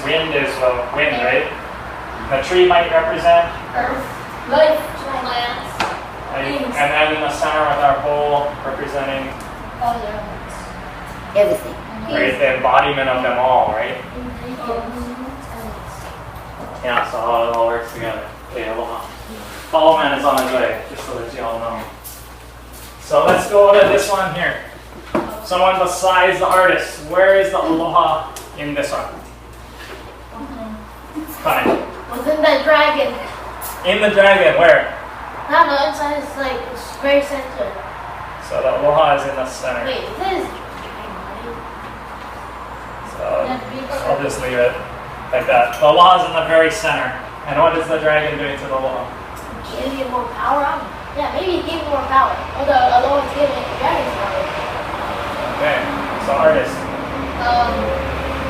Wind is wind, right? The tree might represent Earth. Life. Plants. and then in the center with our bowl representing All the elements. Everything. right, the embodiment of them all, right? Yeah, so how it all works together. Okay, aloha. Follow man is on his way, just so that you all know. So let's go to this one here. Someone besides the artist. Where is the aloha in this one? Fine. Within that dragon. In the dragon, where? Not the inside, it's like it's very center. So the aloha is in the center. Wait, this is. So I'll just leave it like that. The aloha is in the very center. And what is the dragon doing to the aloha? Giving it more power. Yeah, maybe give it more power. Or the aloha is giving the dragon power. Okay, so artist.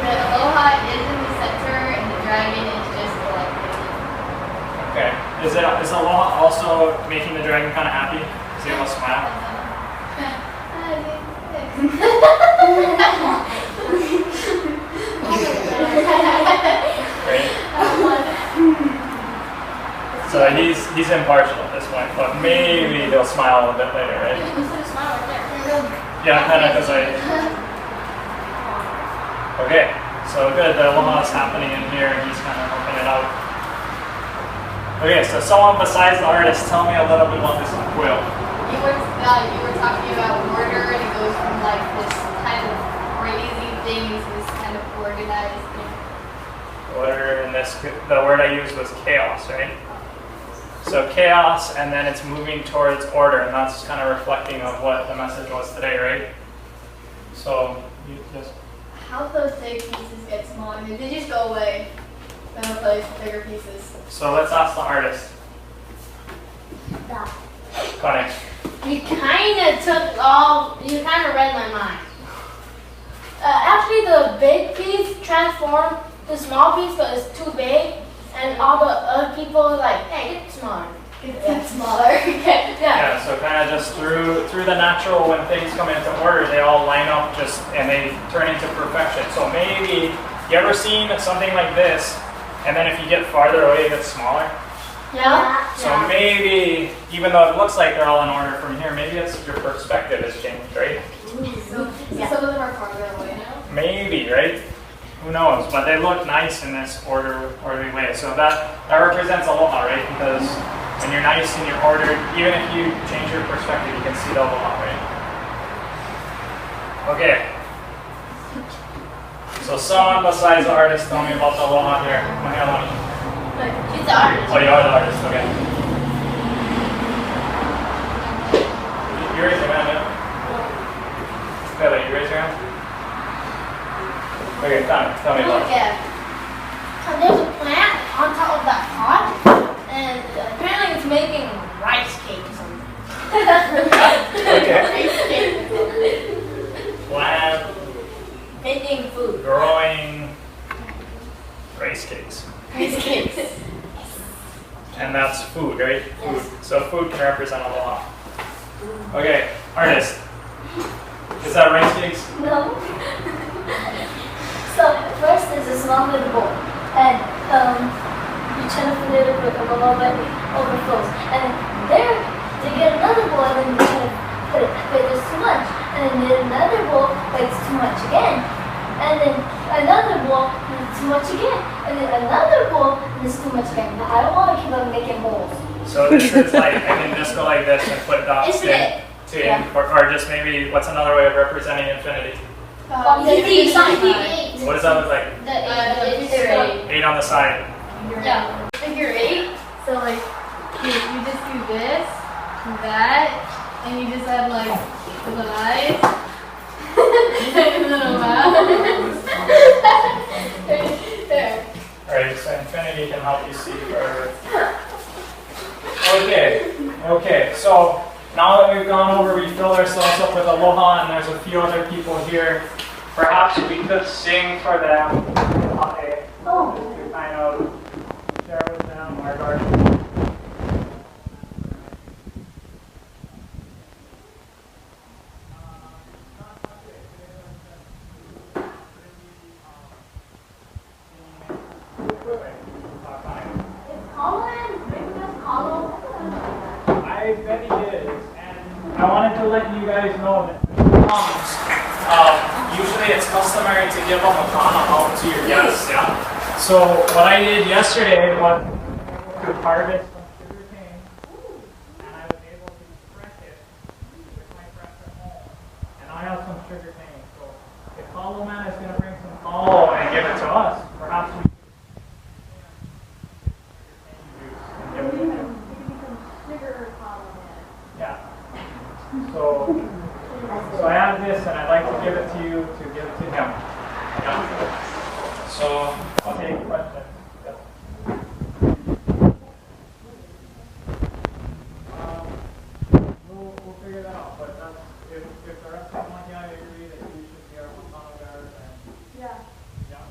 The aloha is in the center and the dragon is just like. Okay. Is aloha also making the dragon kind of happy? Is he able to smile? Great. So he's impartial at this point, but maybe they'll smile a bit later, right? Yeah, kind of because Okay, so good. The aloha is happening in here, and he's kind of helping it out. Okay, so someone besides the artist, tell me a little bit about this quill. You were talking about order, and it goes from like this kind of crazy thing to this kind of organized thing. Order in this, the word I used was chaos, right? So chaos, and then it's moving towards order, and that's kind of reflecting of what the message was today, right? So you just. How those big pieces get smaller? Did they just go away? Then replace bigger pieces. So let's ask the artist. Connie. You kind of read my mind. Actually, the big piece transformed the small piece, but it's too big, and all the other people are like, hey, get smaller. Get smaller. Okay. Yeah, so kind of just through the natural, when things come into order, they all line up and they turn into perfection. So maybe, you ever seen something like this, and then if you get farther away, it gets smaller? Yeah. So maybe, even though it looks like they're all in order from here, maybe it's your perspective has changed, right? So some of them are farther away now. Maybe, right? Who knows? But they look nice in this orderly way. So that represents aloha, right? Because when you're nice and you're ordered, even if you change your perspective, you can see the aloha, right? Okay. So someone besides the artist, tell me about the aloha here. She's the artist. Oh, you are the artist, okay. You raise your hand, yeah? Kelly, you raise your hand? Okay, tell me about it. Yeah. There's a plant on top of that pot, and apparently it's making rice cake or something. Okay. Plant Making food. growing rice cakes. Rice cakes. And that's food, right? Yes. Food. So food can represent aloha. Okay, artist. Is that rice cakes? No. So first there's a small little bowl, and you try to fill it with a little bit overflows, and there they get another bowl, and then you try to put it, but there's too much, and then get another bowl, but it's too much again, and then another bowl, and it's too much again, and then another bowl, and it's too much again. Now, I don't want to keep on making bowls. So this is like, I can just go like this and put dots Infinite. or just maybe, what's another way of representing infinity? What does that look like? Figure 8 on the side. Yeah. Figure 8. So like you just do this, that, and you just add like little eyes, little mouth. There. Alright, so infinity can help you see further. Okay, so now that we've gone over, we filled ourselves up with aloha, and there's a few other people here. Perhaps we could sing for them to kind of share with them our garden. I wanted to let you guys know that usually it's customary to give a makana out to your guests, yeah? So what I did yesterday was to harvest some sugar cane, and I was able to press it with my press at home. And I have some sugar cane, so if Kalo Man is going to bring some kalo and give it to us, perhaps we can give it to him. Yeah. So I have this, and I'd like to give it to you to give it to him. Yeah. So I'll take questions. Yes. We'll figure that out. But that's, if the rest of the money, I agree that you should be our Montana guard, then Yeah. yeah.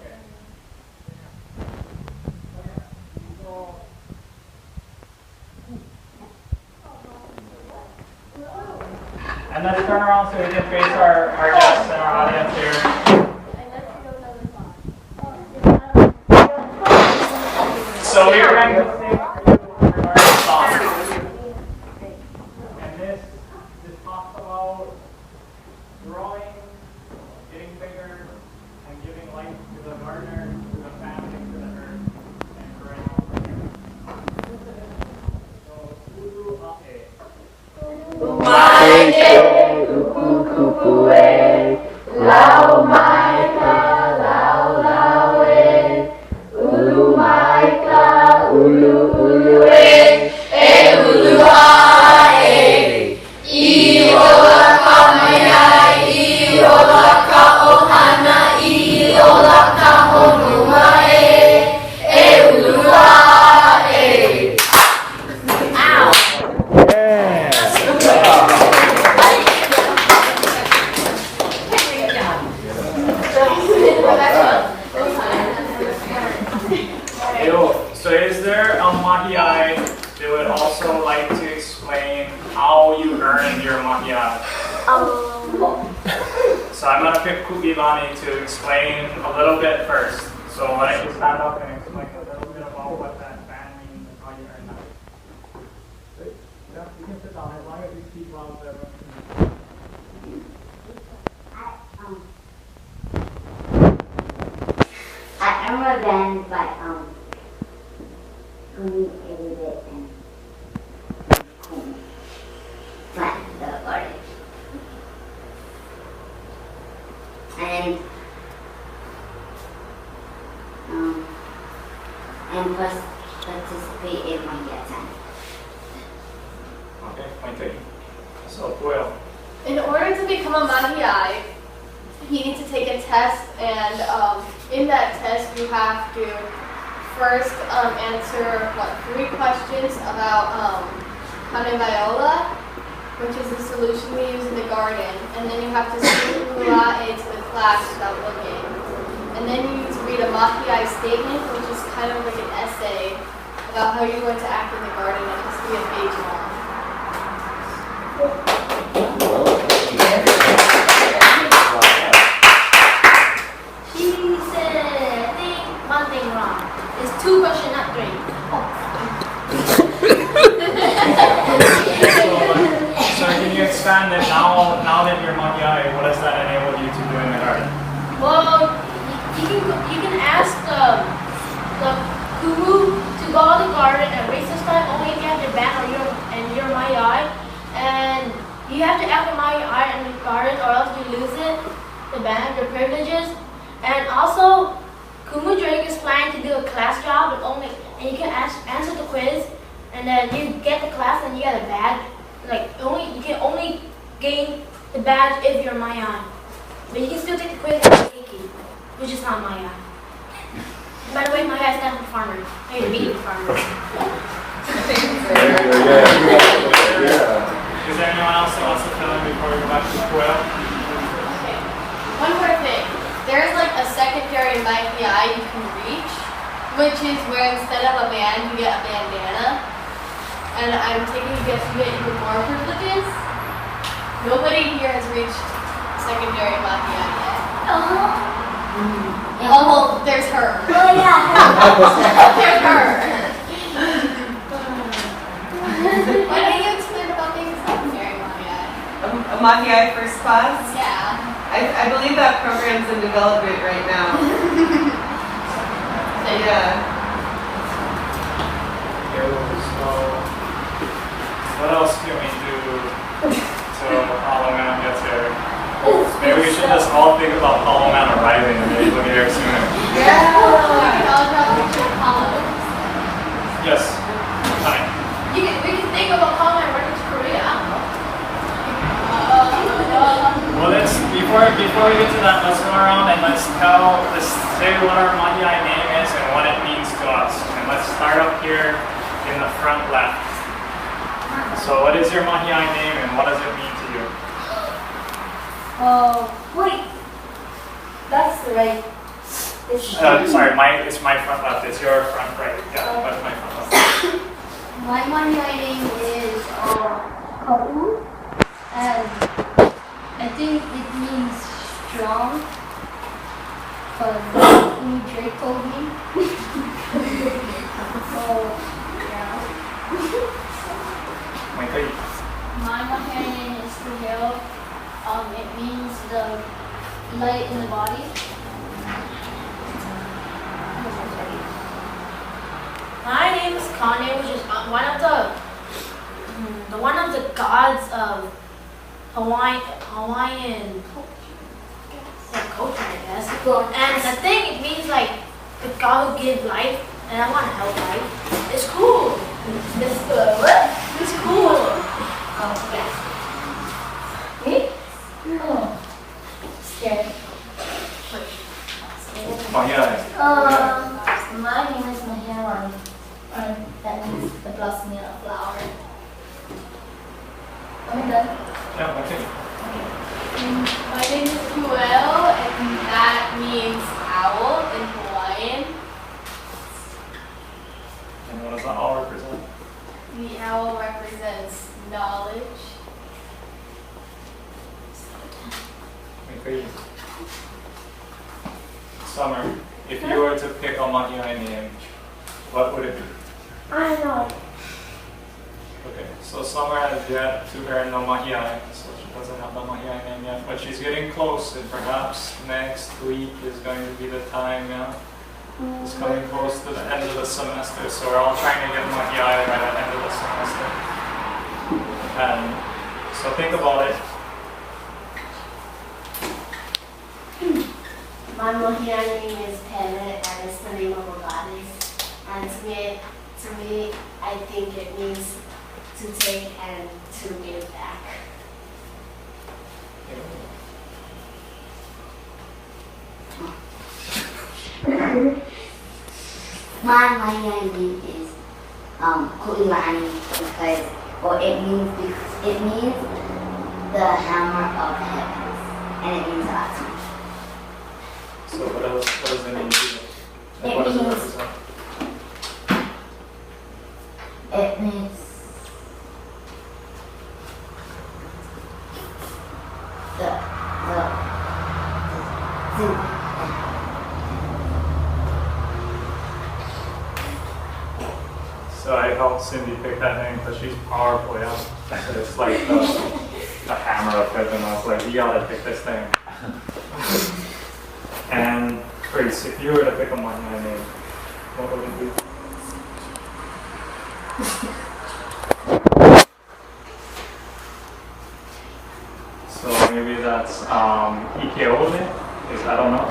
Okay. So. And let's turn around so we can face our guests and our audience here. So we're going to sing our song. And this talks about growing, getting bigger, and giving life to the gardener, to the family, to the earth, and growing all from here. So, ulu ake. Maike, ukukukue, lau maika, lau laue, ulu maika, ulu ulue, ulu hae, iola kamaya, iola ka ohana, iola ka honumae, ulu hae. Ow! So is there a mahiai that would also like to explain how you earn your mahiai? So I'm going to pick Kugilani to explain a little bit first. So why don't you stand up and explain a little bit about what that band means and how you earn that? Yeah, you can sit down as long as you speak loud so everyone can I am a band by Kumi every day and Kumi plant the garden. And first participate in my time. Okay, point two. So, Will. In order to become a mahiai, you need to take a test, and in that test you have to first answer 3 questions about Viola, which is the solution we use in the garden, and then you have to sing Ulae to the class without looking. And then you need to read a mahiai statement, which is kind of like an essay about how you're going to act in the garden. It has to be a page long. She said, I think one thing wrong. It's 2 questions, not 3. So can you expand it now that you're mahiai, what does that enable you to do in the garden? Well, you can ask the kumu to go to the garden and raise this time only if you have your band or your mahiai. And you have to ask the mahiai in the garden or else you lose it, the band, your privileges. And also, Kumu Drake is planning to do a class job and you can answer the quiz, and then you get the class and you get a badge. You can only gain the badge if you're Mayan. But you can still take the quiz and Keiki, which is not Maya. By the way, Maya stands for farmer. Hey, meeting farmer. Is there anyone else that wants to fill in before we go back to Will? Okay. One more thing. There's a secondary mahiai you can reach, which is where instead of a band, you get a bandana. And I'm taking a guess you get even more privileges. Nobody here has reached secondary mahiai yet. Oh, well, there's her. Oh yeah. There's her. Mahiai First Class? Yeah. I believe that program's in development right now. Yeah. So, what else can we do till Hollow Man gets here? Maybe we should just all think about Hollow Man arriving and maybe we'll get here sooner. Yeah. We can all draw pictures of Hollow. Yes. Fine. We can think about how I running to Korea. I don't know. Well, let's before we get to that, let's go around and let's say what our Mahiai name is and what it means to us. And let's start up here in the front left. So, what is your Mahiai name and what does it mean to you? Oh, wait. That's the right. Sorry, it's my front left. It's your front right. Yeah, that's my front left. My Mahiai name is kalo, and I think it means strong. But Drake told me. So yeah. My Mahiai name is Kuhil. It means the light in the body. My name is Kane, which is one of the gods of Hawaiian culture, I guess. And the thing, it means like the god who gives life, and I want to help life. It's cool. What? It's cool. Oh, yeah. Me? Oh, scared. Mahiai. My name is Mahiai. That means the blossoming of a flower. Am I done? Yeah, okay. My name is Kuel, and that means owl in Hawaiian. And what does that all represent? The owl represents knowledge. Okay. Summer, if you were to pick a Mahiai name, what would it be? I know. Okay, so Summer has yet to earn the Mahiai, so she doesn't have the Mahiai name yet, but she's getting close, and perhaps next week is going to be the time, yeah? It's coming close to the end of the semester, so we're all trying to get Mahiai right at the end of the semester. And so think about it. My Mahiai name is Pele, and it's the name of a goddess. And to me, I think it means to take and to give back. My Mahiai name is Ku'ilani because, it means the hammer of heavens, and it means a lot to me. So what does it mean to you? It What does it means- represent? It means the So I helped Cindy pick that name because she's powerful, yeah. So it's like the hammer of heaven. I was like, you gotta pick this thing. And Grace, if you were to pick a Mahiai name, what would it be? So maybe that's Ikeole? I don't know.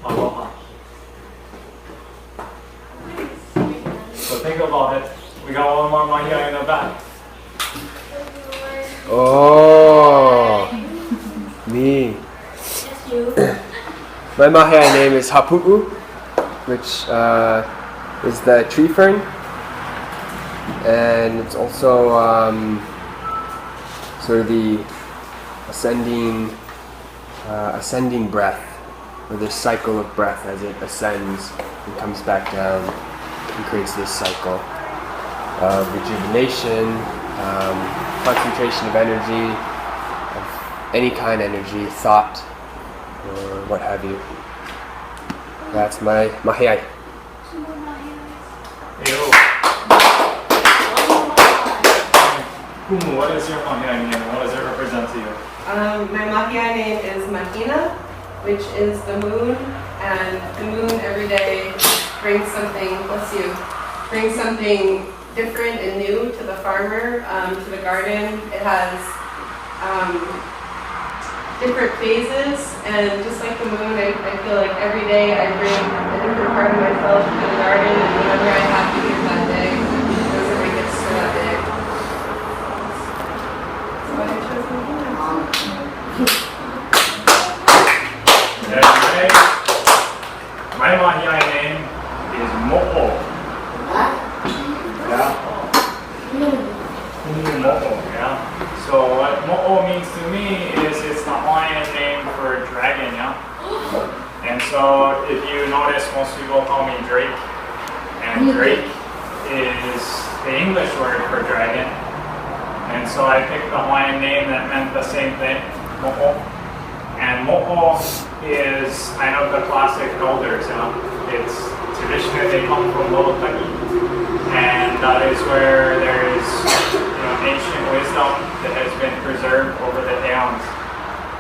Aloha. So think about it. We got one more Mahiai in the back. Oh, me. My Mahiai name is Hapu'u, which is the tree fern, and it's also sort of the ascending breath, or the cycle of breath as it ascends and comes back down and creates this cycle of rejuvenation, concentration of energy, of any kind of energy, thought, or what have you. That's my Mahiai. Kumu, what is your Mahiai name and what does it represent to you? My Mahiai name is Mahina, which is the moon, and the moon every day brings something, brings something different and new to the farmer, to the garden. It has different phases, and just like the moon, I feel like every day I bring a different part of myself to the garden, and whatever I have to give that day, those are my gifts for that day. So I chose Mahina. My Mahiai name is Mo'o. Yeah. Mo'o, yeah. So what Mo'o means to me is it's the Hawaiian name for dragon, yeah. And so if you notice, most people call me Drake. And Drake is the English word for dragon. And so I picked the Hawaiian name that meant the same thing, Mo'o. And Mo'o is kind of the classic elders, you know. It's traditionally they come from Lolotaki, and that is where there is ancient wisdom that has been preserved over the aeons.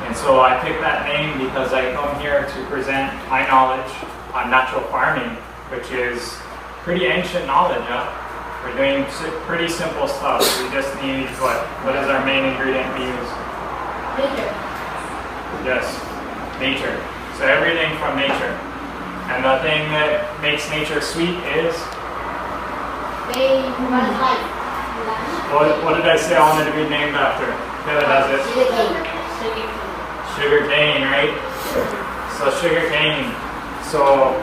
And so I picked that name because I come here to present my knowledge on natural farming, which is pretty ancient knowledge. Yeah? We're doing pretty simple stuff. We just need what is our main ingredient we use? Nature. Yes, nature. So everything from nature. And the thing that makes nature sweet is? They run life. What did I say I wanted to be named after? Taylor has it. Sugar cane, right? So sugar cane. So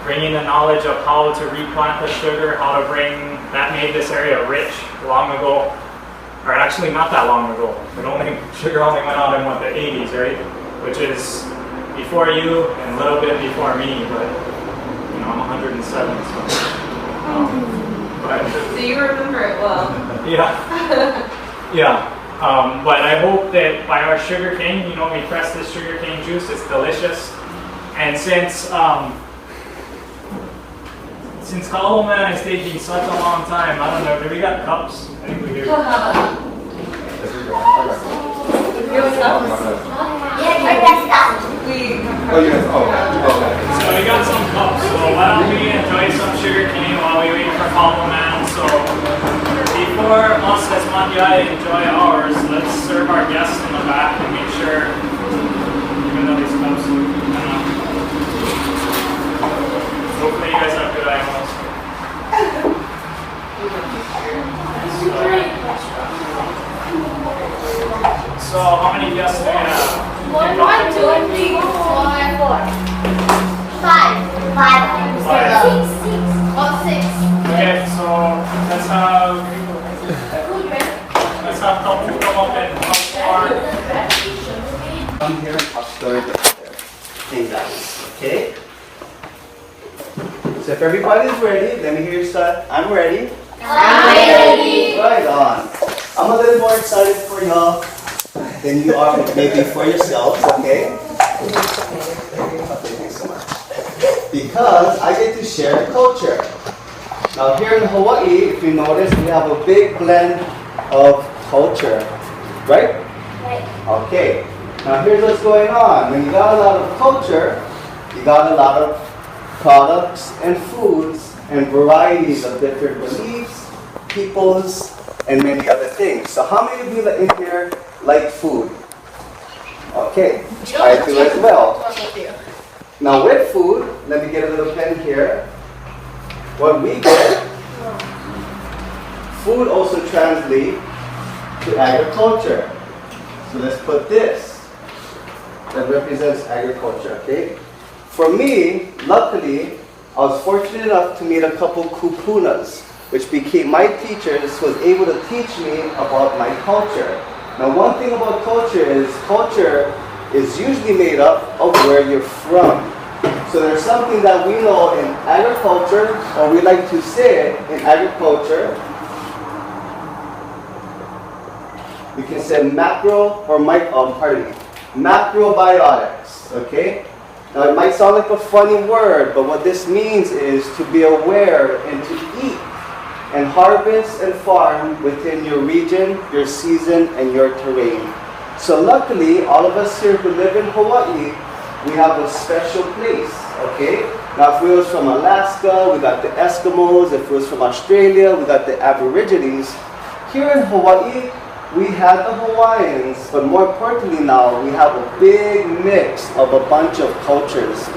bringing the knowledge of how to replant the sugar, how to bring, that made this area rich long ago. Or actually not that long ago. Sugar only went out in the 80s, right? Which is before you and a little bit before me, but I'm 107, so. So you remember it well. Yeah. Yeah. But I hope that by our sugar cane, we press this sugar cane juice, it's delicious. And since Kalo Man is taking such a long time, I don't know, do we got cups? I think we do. So we got some cups, so why don't we enjoy some sugar cane while we wait for Kalo Man. So before us as Mahiai enjoy ours, let's serve our guests in the back and make sure, even though these cups look, hopefully you guys have good eyeballs. So how many guests do we have? 1, 2, 3, 4, 5. 6. Okay, so let's have couple come up and start. Come here and I'll start thing guys, okay? So if everybody's ready, let me hear you start. I'm ready. I'm ready. Right on. I'm a little more excited for y'all than you are maybe for yourselves, okay? Thank you so much. Because I get to share culture. Now here in Hawaii, if you notice, we have a big blend of culture, right? Right. Okay. Now here's what's going on. When you got a lot of culture, you got a lot of products and foods and varieties of different beliefs, peoples, and many other things. So how many of you in here like food? Okay, I do as well. Now with food, let me get a little pen here. What we get, food also translates to agriculture. So let's put this. That represents agriculture, okay? For me, luckily, I was fortunate enough to meet a couple kupunas, which became my teachers, was able to teach me about my culture. Now one thing about culture is usually made up of where you're from. So there's something that we know in agriculture, or we like to say in agriculture, we can say macrobiotics, okay? Now it might sound like a funny word, but what this means is to be aware and to eat and harvest and farm within your region, your season, and your terrain. So luckily, all of us here who live in Hawaii, we have a special place, okay? Now if we was from Alaska, we got the Eskimos. If it was from Australia, we got the Aborigines. Here in Hawaii, we had the Hawaiians, but more importantly now, we have a big mix of a bunch of cultures.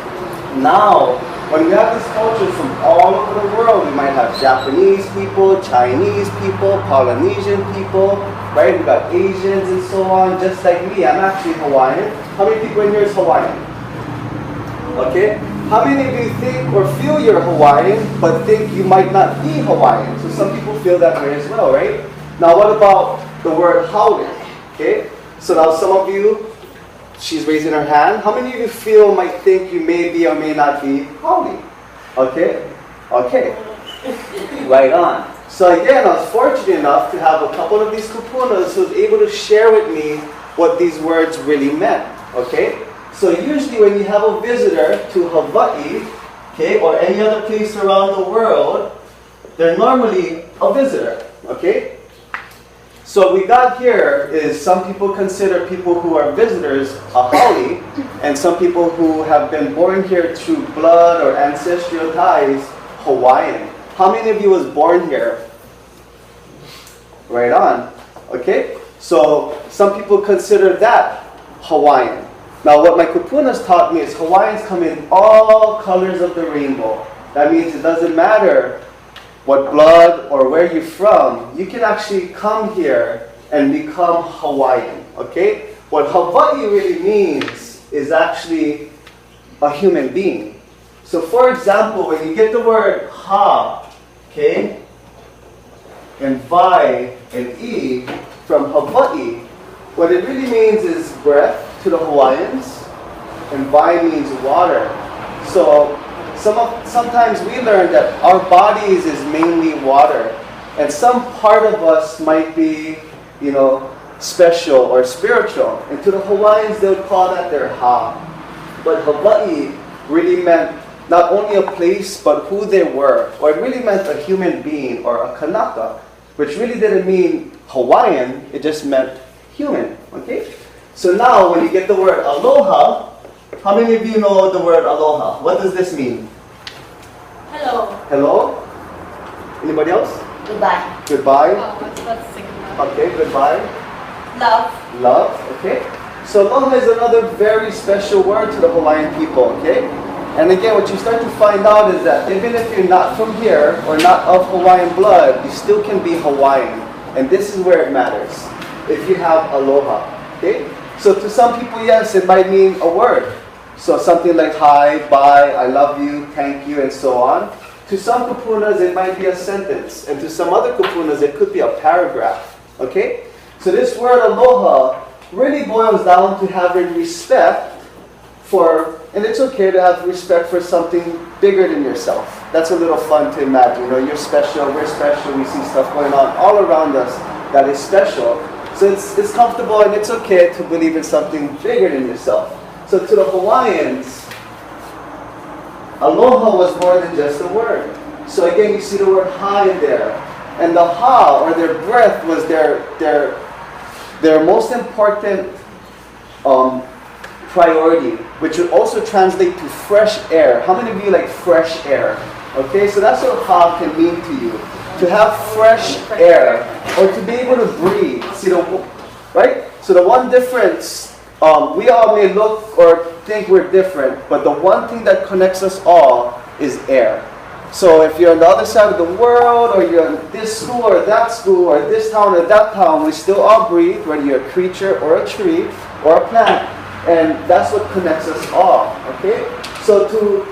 Now, when we have these cultures from all over the world, we might have Japanese people, Chinese people, Polynesian people, right? We got Asians and so on, just like me. I'm actually Hawaiian. How many people in here is Hawaiian? Okay? How many of you think or feel you're Hawaiian, but think you might not be Hawaiian? So some people feel that way as well, right? Now what about the word haole? Okay? So now some of you, she's raising her hand. How many of you feel, might think you may be or may not be haole? Okay? Okay. Right on. So again, I was fortunate enough to have a couple of these kupunas who was able to share with me what these words really meant. Okay? So usually when you have a visitor to Hawaii, okay, or any other place around the world, they're normally a visitor. Okay? So what we got here is some people consider people who are visitors a haole, and some people who have been born here through blood or ancestral ties, Hawaiian. How many of you was born here? Right on. Okay? So some people consider that Hawaiian. Now what my kupunas taught me is Hawaiians come in all colors of the rainbow. That means it doesn't matter what blood or where you're from, you can actually come here and become Hawaiian, okay? What Hawaii really means is actually a human being. So for example, when you get the word ha, okay, and vai and e from Hawaii, what it really means is breath to the Hawaiians, and vai means water. So sometimes we learn that our bodies is mainly water, and some part of us might be, special or spiritual. And to the Hawaiians, they would call that their ha. But Hawaii really meant not only a place, but who they were. Or it really meant a human being, or a Kanaka, which really didn't mean Hawaiian, it just meant human, okay? So now, when you get the word aloha, how many of you know the word aloha? What does this mean? Hello. Hello? Anybody else? Goodbye. Goodbye. Let's think about Okay, goodbye. it. Love. Love, okay? So aloha is another very special word to the Hawaiian people, okay? And again, what you start to find out is that even if you're not from here or not of Hawaiian blood, you still can be Hawaiian. And this is where it matters. If you have aloha, okay? So to some people, yes, it might mean a word. So something like hi, bye, I love you, thank you, and so on. To some kupunas, it might be a sentence. And to some other kupunas, it could be a paragraph. Okay? So this word aloha really boils down to having respect for, and it's okay to have respect for something bigger than yourself. That's a little fun to imagine. You're special, we're special, we see stuff going on all around us that is special. So it's comfortable and it's okay to believe in something bigger than yourself. So to the Hawaiians, aloha was more than just a word. So again, you see the word ha in there. And the ha, or their breath, was their most important priority, which would also translate to fresh air. How many of you like fresh air? Okay, so that's what ha can mean to you. To have fresh air, or to be able to breathe. See right? So the one difference, we all may look or think we're different, but the one thing that connects us all is air. So if you're on the other side of the world, or you're in this school or that school, or this town or that town, we still all breathe, whether you're a creature or a tree or a plant. And that's what connects us all, okay? So to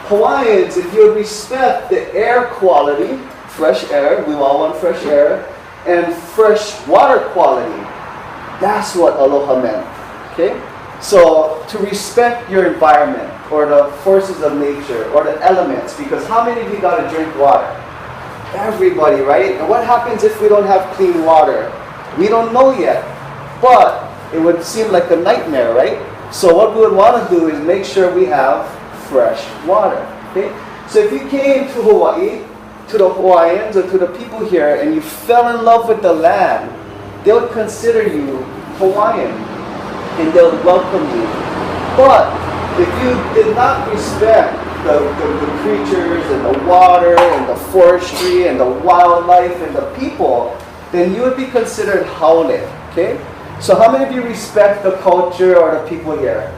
Hawaiians, if you respect the air quality, fresh air, we all want fresh air, and fresh water quality, that's what aloha meant, okay? So to respect your environment, or the forces of nature, or the elements, because how many of you got to drink water? Everybody, right? And what happens if we don't have clean water? We don't know yet, but it would seem like a nightmare, right? So what we would want to do is make sure we have fresh water, okay? So if you came to Hawaii, to the Hawaiians or to the people here and you fell in love with the land, they would consider you Hawaiian and they would welcome you. But if you did not respect the creatures and the water and the forestry and the wildlife and the people, then you would be considered haole. Okay? So how many of you respect the culture or the people here?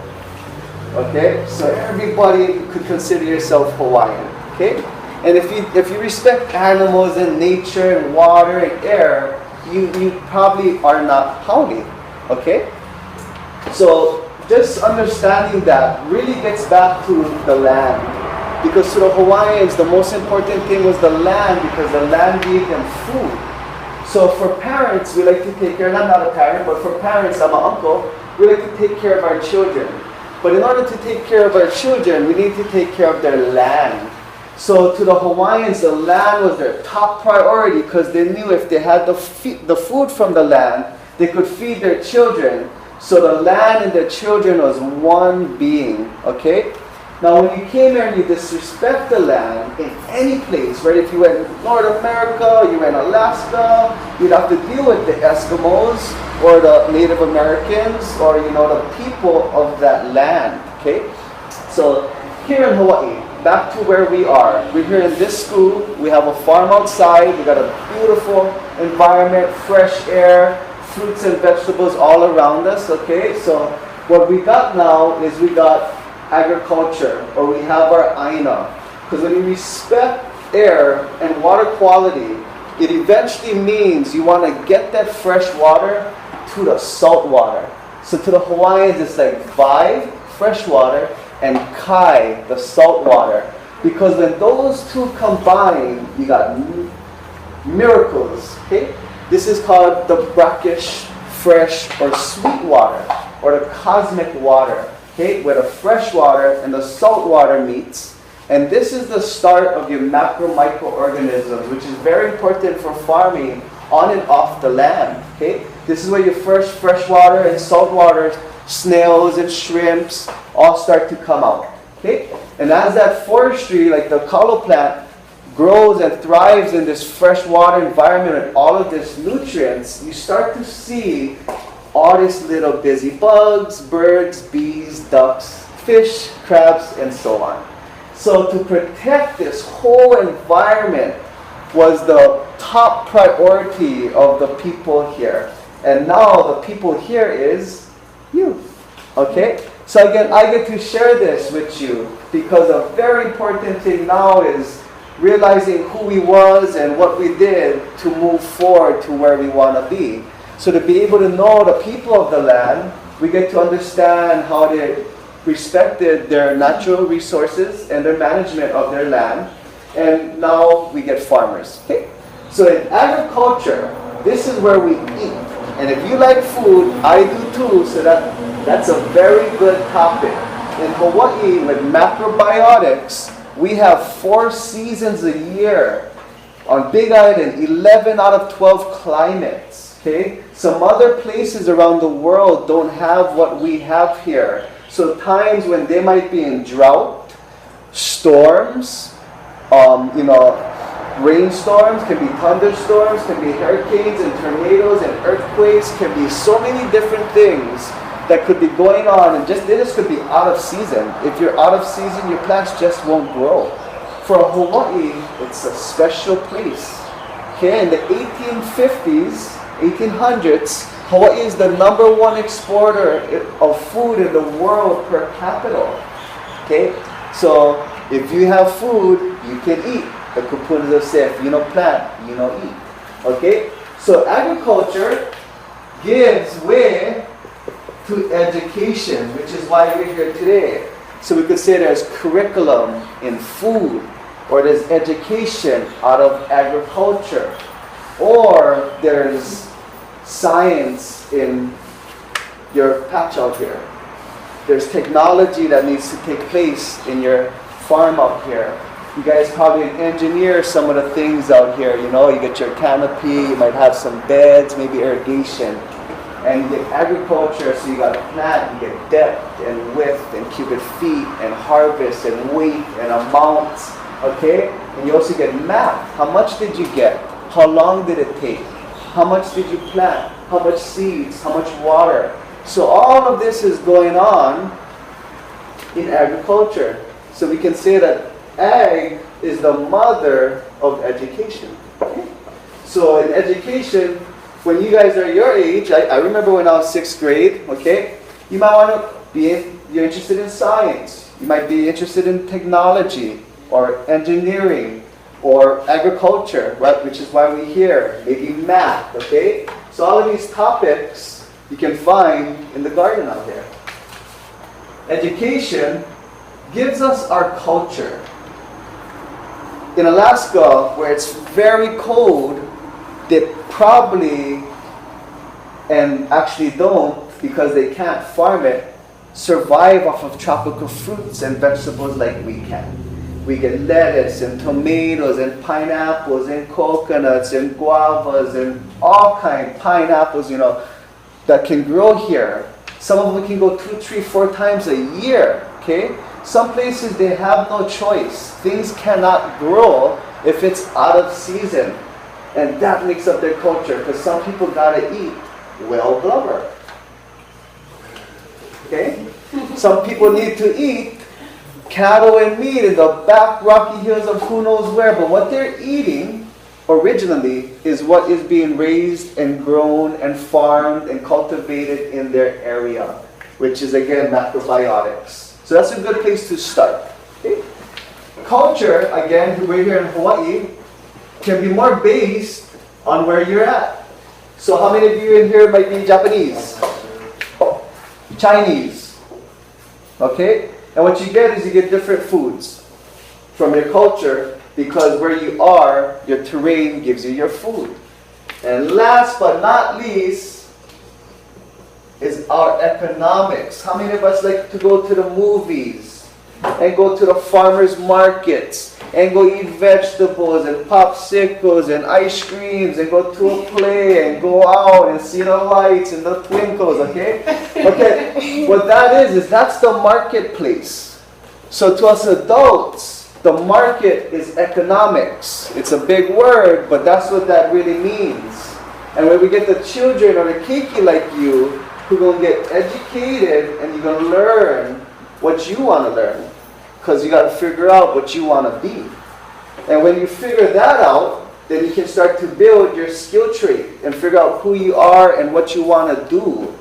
Okay? So everybody could consider yourself Hawaiian. Okay? And if you respect animals and nature and water and air, you probably are not haole. Okay? So just understanding that really gets back to the land. Because to the Hawaiians, the most important thing was the land because the land gave them food. So for parents, we like to take care, and I'm not a parent, but for parents, I'm an uncle, we like to take care of our children. But in order to take care of our children, we need to take care of their land. So to the Hawaiians, the land was their top priority because they knew if they had the food from the land, they could feed their children. So the land and the children was one being, okay? Now when you came here and you disrespect the land in any place, right? If you went in North America, you went in Alaska, you'd have to deal with the Eskimos or the Native Americans or, the people of that land, okay? So here in Hawaii, back to where we are. We're here in this school. We have a farm outside. We got a beautiful environment, fresh air, fruits and vegetables all around us, okay? So what we got now is we got agriculture, or we have our aina. Because when you respect air and water quality, it eventually means you want to get that fresh water to the salt water. So to the Hawaiians, it's like vai, fresh water, and kai, the salt water. Because when those two combine, you got miracles, okay? This is called the brackish, fresh, or sweet water, or the cosmic water, okay? Where the fresh water and the salt water meets. And this is the start of your macro microorganisms, which is very important for farming on and off the land, okay? This is where your first fresh water and salt water, snails and shrimps, all start to come out, okay? And as that forestry, like the kalo plant, grows and thrives in this freshwater environment and all of these nutrients, you start to see all these little busy bugs, birds, bees, ducks, fish, crabs, and so on. So to protect this whole environment was the top priority of the people here. And now the people here is you. Okay? So again, I get to share this with you because a very important thing now is realizing who we was and what we did to move forward to where we want to be. So to be able to know the people of the land, we get to understand how they respected their natural resources and their management of their land. And now we get farmers. Okay? So in agriculture, this is where we eat. And if you like food, I do too, so that's a very good topic. In Hawaii, with macrobiotics, we have 4 seasons a year. On Big Island, 11 out of 12 climates. Okay? Some other places around the world don't have what we have here. So times when they might be in drought, storms, rainstorms, can be thunderstorms, can be hurricanes and tornadoes and earthquakes, can be so many different things that could be going on, and they just could be out of season. If you're out of season, your plants just won't grow. For Hawaii, it's a special place. Okay, in the 1850s, 1800s, Hawaii is the #1 exporter of food in the world per capita. Okay, so if you have food, you can eat. The Kupunas say, if you don't plant, you don't eat. Okay, so agriculture gives way to education, which is why we're here today. So we could say there's curriculum in food, or there's education out of agriculture, or there's science in your patch out here. There's technology that needs to take place in your farm out here. You guys probably engineer some of the things out here, you get your canopy, you might have some beds, maybe irrigation. And you get agriculture, so you got to plant, you get depth and width and cubic feet and harvest and weight and amounts, okay? And you also get math. How much did you get? How long did it take? How much did you plant? How much seeds? How much water? So all of this is going on in agriculture. So we can say that ag is the mother of education. Okay? So in education, when you guys are your age, I remember when I was 6th grade, okay, you might want to you're interested in science. You might be interested in technology or engineering or agriculture, right? Which is why we're here. Maybe math, okay? So all of these topics you can find in the garden out there. Education gives us our culture. In Alaska, where it's very cold, they probably, and actually don't, because they can't farm it, survive off of tropical fruits and vegetables like we can. We get lettuce and tomatoes and pineapples and coconuts and guavas and all kinds, pineapples, that can grow here. Some of them can go 2, 3, 4 times a year, okay? Some places they have no choice. Things cannot grow if it's out of season. And that makes up their culture, because some people gotta eat well blubber. Okay? Some people need to eat cattle and meat in the back rocky hills of who knows where, but what they're eating originally is what is being raised and grown and farmed and cultivated in their area, which is again macrobiotics. So that's a good place to start. Okay? Culture, again, we're here in Hawaii, can be more based on where you're at. So how many of you in here might be Japanese? Chinese. Okay? And what you get is you get different foods from your culture, because where you are, your terrain gives you your food. And last but not least is our economics. How many of us like to go to the movies and go to the farmers markets and go eat vegetables and popsicles and ice creams and go to a play and go out and see the lights and the twinkles, okay? Okay, what that is that's the marketplace. So to us adults, the market is economics. It's a big word, but that's what that really means. And when we get the children or the keiki like you, who are going to get educated and you're going to learn what you want to learn. Because you got to figure out what you want to be. And when you figure that out, then you can start to build your skill trait and figure out who you are and what you want to do.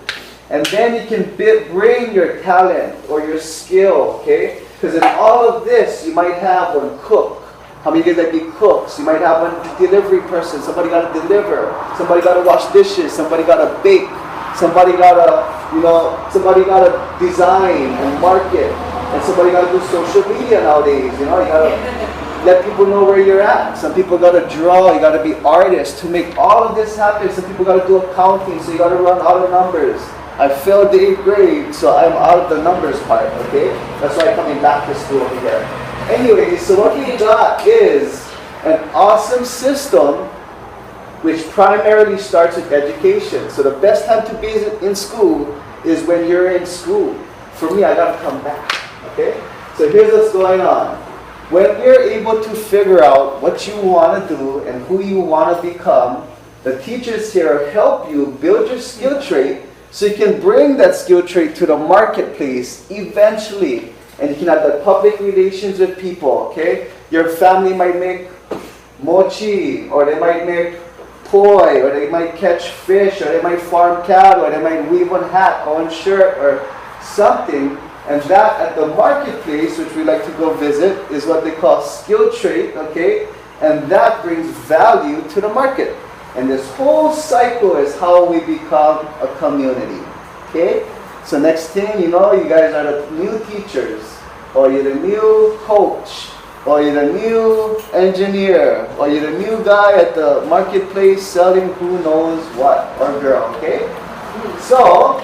And then you can bring your talent or your skill, okay? Because in all of this, you might have one cook. How many of you guys like be cooks? You might have one delivery person. Somebody got to deliver. Somebody got to wash dishes. Somebody got to bake. Somebody got to, somebody got to design and market. And somebody got to do social media nowadays. You got to let people know where you're at. Some people got to draw. You got to be artists. To make all of this happen, some people got to do accounting. So you got to run all the numbers. I failed the 8th grade, so I'm out of the numbers part, okay? That's why I'm coming back to school over here. Anyway, so what we got is an awesome system which primarily starts with education. So the best time to be in school is when you're in school. For me, I got to come back, okay? So here's what's going on. When you're able to figure out what you want to do and who you want to become, the teachers here help you build your skill trait so you can bring that skill trait to the marketplace eventually. And you can have the public relations with people, okay? Your family might make mochi, or they might make poi, or they might catch fish, or they might farm cattle, or they might weave one hat or one shirt or something. And that at the marketplace, which we like to go visit, is what they call skill trait, okay? And that brings value to the market. And this whole cycle is how we become a community, okay? So next thing you know, you guys are the new teachers, or you're the new coach, or you're the new engineer, or you're the new guy at the marketplace selling who knows what, or girl, okay? So,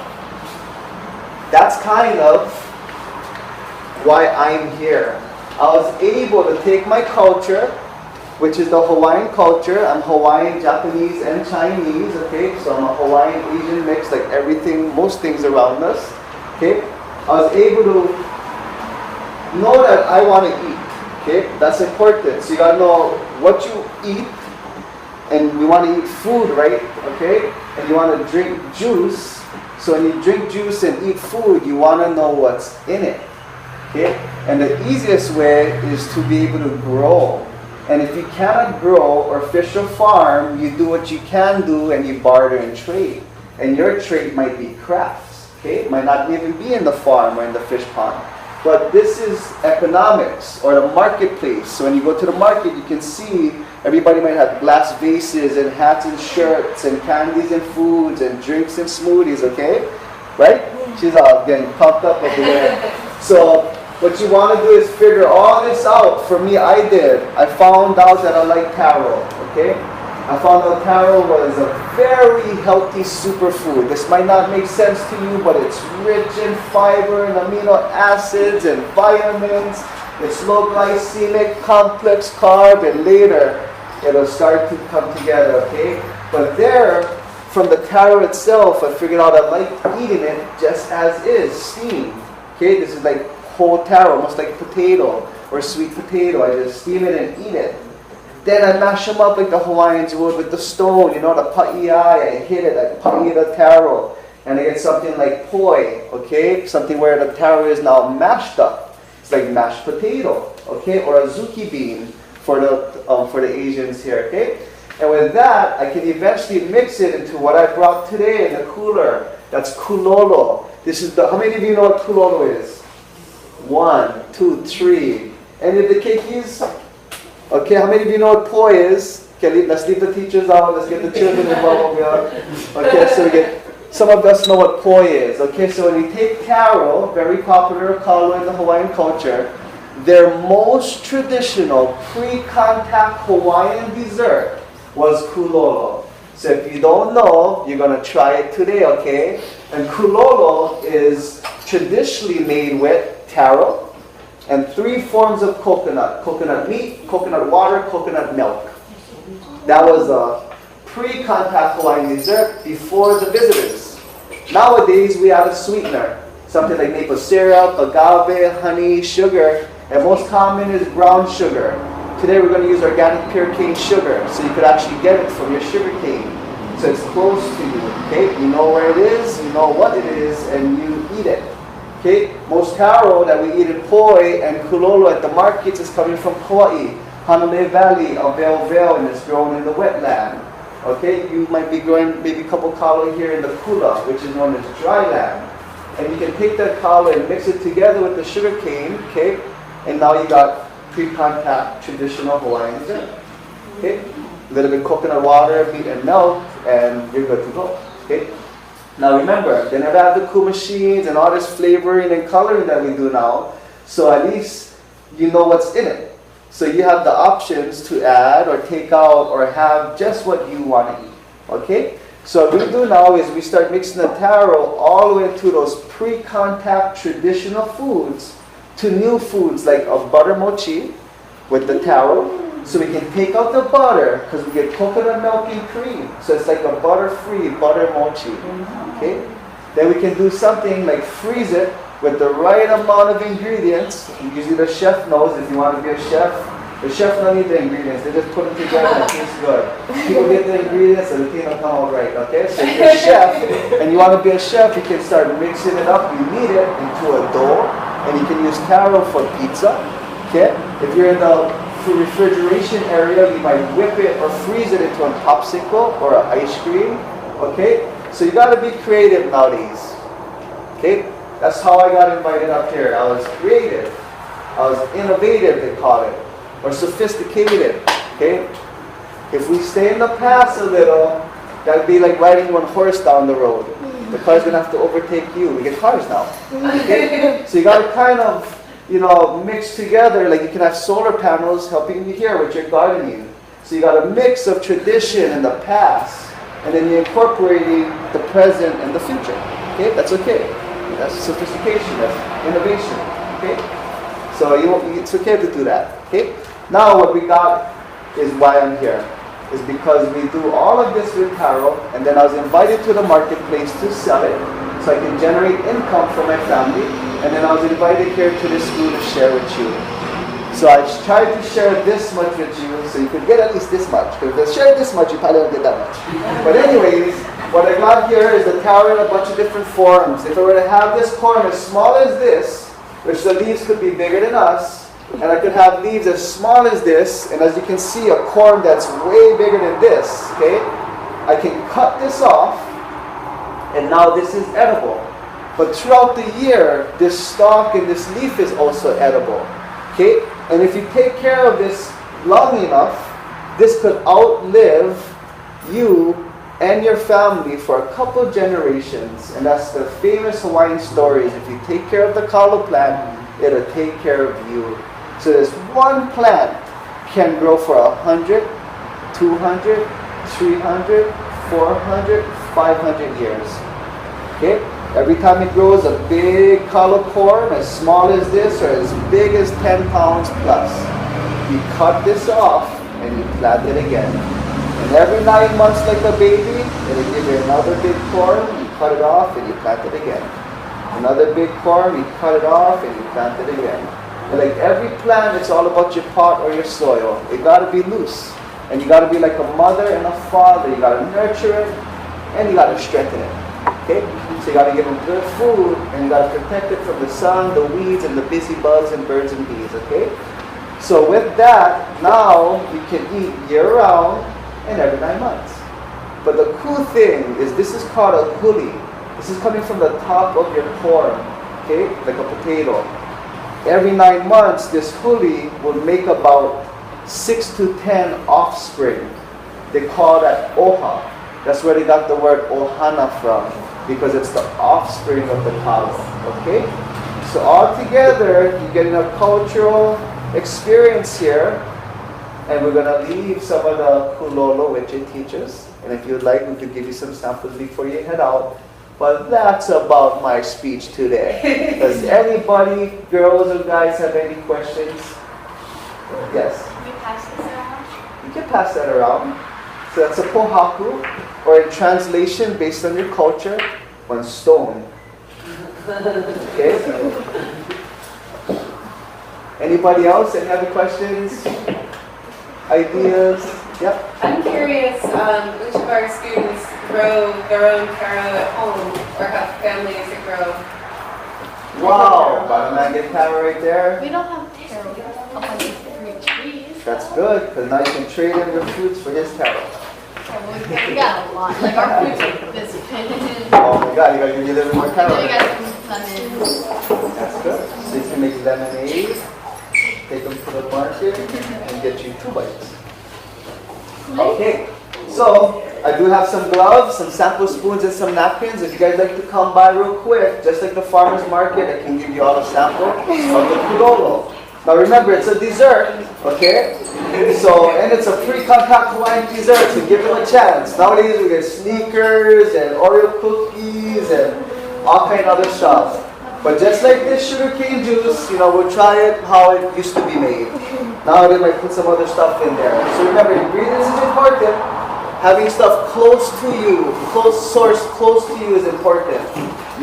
that's kind of why I'm here. I was able to take my culture, which is the Hawaiian culture. I'm Hawaiian, Japanese, and Chinese, okay? So I'm a Hawaiian Asian mix, like everything, most things around us, okay? I was able to know that I want to eat, Okay, that's important. So you gotta know what you eat, and we want to eat food, right? Okay, and you want to drink juice. So when you drink juice and eat food, you want to know what's in it. Okay, and the easiest way is to be able to grow. And if you cannot grow or fish or farm, you do what you can do and you barter and trade. And your trade might be crafts. Okay, it might not even be in the farm or in the fish pond. But this is economics or the marketplace. So when you go to the market, you can see everybody might have glass vases and hats and shirts and candies and foods and drinks and smoothies, okay? Right? She's all getting pumped up over there. So what you want to do is figure all this out. For me, I did. I found out that I like taro, okay? I found out taro was a very healthy superfood. This might not make sense to you, but it's rich in fiber and amino acids and vitamins. It's low glycemic, complex carb, and later it'll start to come together, okay? But there, from the taro itself, I figured out I like eating it just as is, steamed. Okay, this is like whole taro, almost like potato or sweet potato. I just steam it and eat it. Then I mash them up like the Hawaiians would with the stone, you know, the pa'iai. I hit it, I pa'i the taro. And I get something like poi, okay? Something where the taro is now mashed up. It's like mashed potato, okay? Or a zuki bean for the Asians here, okay? And with that, I can eventually mix it into what I brought today in the cooler. That's kulolo. This is how many of you know what kulolo is? 1, 2, 3. Any of the keikis? Okay, how many of you know what poi is? Okay, let's leave the teachers out. Let's get the children involved. Okay, so we get, some of us know what poi is. Okay, so when you take taro, very popular kalo in the Hawaiian culture, their most traditional pre-contact Hawaiian dessert was kulolo. So if you don't know, you're going to try it today, okay? And kulolo is traditionally made with taro and 3 forms of coconut. Coconut meat, coconut water, coconut milk. That was a pre-contact Hawaiian dessert before the visitors. Nowadays, we add a sweetener. Something like maple syrup, agave, honey, sugar. And most common is brown sugar. Today we're going to use organic pure cane sugar. So you could actually get it from your sugar cane. So it's close to you. Okay? You know where it is, you know what it is, and you eat it. Okay, most taro that we eat in poi and kulolo at the markets is coming from Kauai, Hanalei Valley, of Belleville, and it's grown in the wetland. Okay, you might be growing maybe a couple kalo here in the kula, which is known as dry land. And you can take that kalo and mix it together with the sugar cane, okay, and now you got pre-contact traditional Hawaiian dessert. Okay, a little bit coconut water, meat and milk, and you're good to go. Okay. Now remember, they never have the cool machines and all this flavoring and coloring that we do now. So at least you know what's in it. So you have the options to add or take out or have just what you want to eat. Okay? So what we do now is we start mixing the taro all the way into those pre-contact traditional foods to new foods like a butter mochi with the taro. So we can take out the butter because we get coconut milk and cream. So it's like a butter-free butter mochi. Okay? Then we can do something like freeze it with the right amount of ingredients. Usually the chef knows if you want to be a chef. The chef don't need the ingredients. They just put them together and it tastes good. People get the ingredients and the thing will come out right. Okay? So if you're a chef and you want to be a chef, you can start mixing it up. You knead it into a dough. And you can use taro for pizza. Okay? If you're in the refrigeration area, you might whip it or freeze it into a popsicle or an ice cream. Okay? So you got to be creative nowadays. Okay? That's how I got invited up here. I was creative. I was innovative, they call it. Or sophisticated. Okay? If we stay in the past a little, that'd be like riding one horse down the road. The car's going to have to overtake you. We get cars now. Okay? So you got to kind of, mix together. Like you can have solar panels helping you here with your gardening. So you got a mix of tradition and the past. And then you're incorporating the present and the future. Okay? That's okay. That's sophistication. That's innovation. Okay? So it's okay to do that. Okay? Now what we got is why I'm here. Is because we do all of this with taro, and then I was invited to the marketplace to sell it so I can generate income for my family, and then I was invited here to this school to share with you. So I tried to share this much with you, so you could get at least this much. Because if I share this much, you probably don't get that much. But anyways, what I got here is the taro in a bunch of different forms. If I were to have this corm as small as this, which the leaves could be bigger than us, and I could have leaves as small as this, and as you can see, a corm that's way bigger than this, okay? I can cut this off, and now this is edible. But throughout the year, this stalk and this leaf is also edible, okay? And if you take care of this long enough, this could outlive you and your family for a couple generations. And that's the famous Hawaiian stories. If you take care of the kalo plant, it'll take care of you. So this one plant can grow for 100, 200, 300, 400, 500 years. Okay? Every time it grows a big kalo corm, as small as this or as big as 10 pounds plus, you cut this off and you plant it again. And every 9 months, like a baby, it'll give you another big corm, you cut it off and you plant it again. Another big corm, you cut it off and you plant it again. And like every plant, it's all about your pot or your soil. It gotta be loose. And you gotta be like a mother and a father. You gotta nurture it and you gotta strengthen it. Okay? So you gotta give them good food and you gotta protect it from the sun, the weeds, and the busy bugs and birds and bees. Okay? So with that, now you can eat year-round and every 9 months. But the cool thing is this is called a huli. This is coming from the top of your corm, okay, like a potato. Every 9 months, this huli will make about 6 to 10 offspring. They call that oha. That's where they got the word ohana from, because it's the offspring of the kalo, okay? So all together, you're getting a cultural experience here. And we're going to leave some of the kulolo which it teaches. And if you'd like, we could give you some samples before you head out. But that's about my speech today. Does anybody, girls or guys, have any questions? Yes? Can you pass this around? You can pass that around. So that's a pohaku, or in translation, based on your culture, one stone. Okay? Anybody else? Any other questions? Ideas? Yep. I'm curious, which of our students grow their own taro at home or have families that grow? Wow, got a mango taro right there. We don't have taro. A bunch of fruit trees. That's good, because now you can trade in your fruits for his taro. We got a lot. Like our fruits are this big. Oh my god, you gotta give you a little more taro. We got some lemons. That's good. So you can make lemonade, take them to the market, and get you 2 bites. Okay, so I do have some gloves, some sample spoons, and some napkins. If you guys like to come by real quick, just like the farmer's market, I can give you all a sample of the kulolo. Now remember, it's a dessert, okay? So, and it's a free contact Hawaiian dessert, so give them a chance. Nowadays we get sneakers and Oreo cookies and all kind of other stuff. But just like this sugarcane juice, you know, we'll try it how it used to be made. Now they might put some other stuff in there. So remember, ingredients is important. Having stuff close to you, source close to you is important.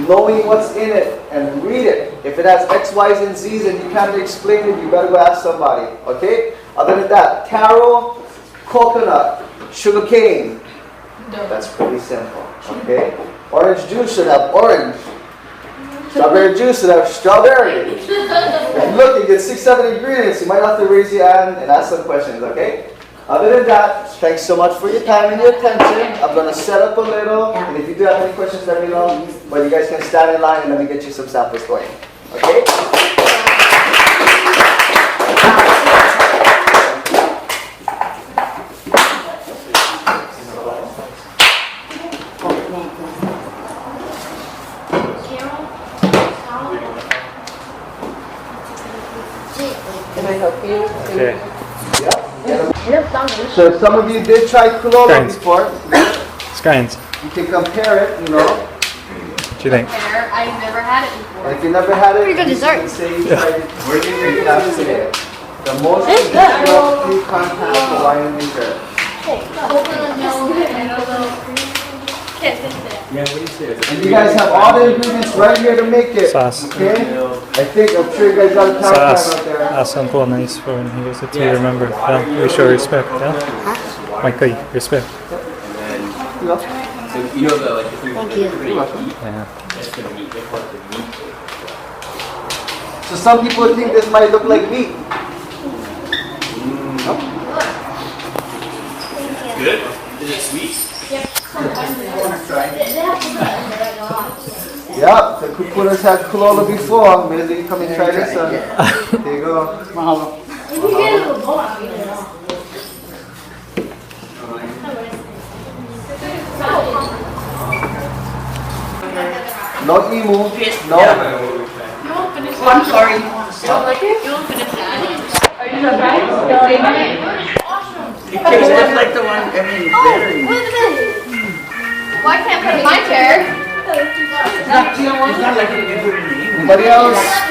Knowing what's in it and read it. If it has X, Y's, and Z's and you can't explain it, you better go ask somebody. Okay? Other than that, taro, coconut, sugarcane. That's pretty simple. Okay? Orange juice should have orange. Strawberry juice should have strawberry. And look, you get 6, 7 ingredients. You might have to raise your hand and ask some questions, okay? Other than that, thanks so much for your time and your attention. I'm going to set up a little, and if you do have any questions, let me know. But you guys can stand in line and let me get you some samples going. Okay? Can I help you? Okay. So some of you did try kulolo Thanks. before. Skynes, You can compare it, you know. what do you think? Pear, I've never had it And before. if you never had it, Pretty good you dessert. can say you tried it. Where do you have today? The most traditional pre-contact Hawaiian dessert. Yeah, what do you say? And you guys have all the ingredients right here to make it. Sauce. Okay? I'm sure you guys got a time Sauce. out there. Ask Uncle nice for when he goes to remember. Yeah, we show respect. Yeah. Michael, respect. And then, so you know the like the food Thank you. everybody eat, Yeah. that's gonna meat. They call it the meat. So some people think this might look like meat. Good? Is it sweet? Yeah, the Kukulas had Kulola before. Maybe you come and try this one. There you go. If you get a little bowl, I'll eat it. No emu. No. I'm sorry. You don't like it? You won't finish that. Are you surprised? It tastes just like the one, I mean, very. Wait a minute. Well, I can't put it in my chair. It's not like you can put it in the Anybody else?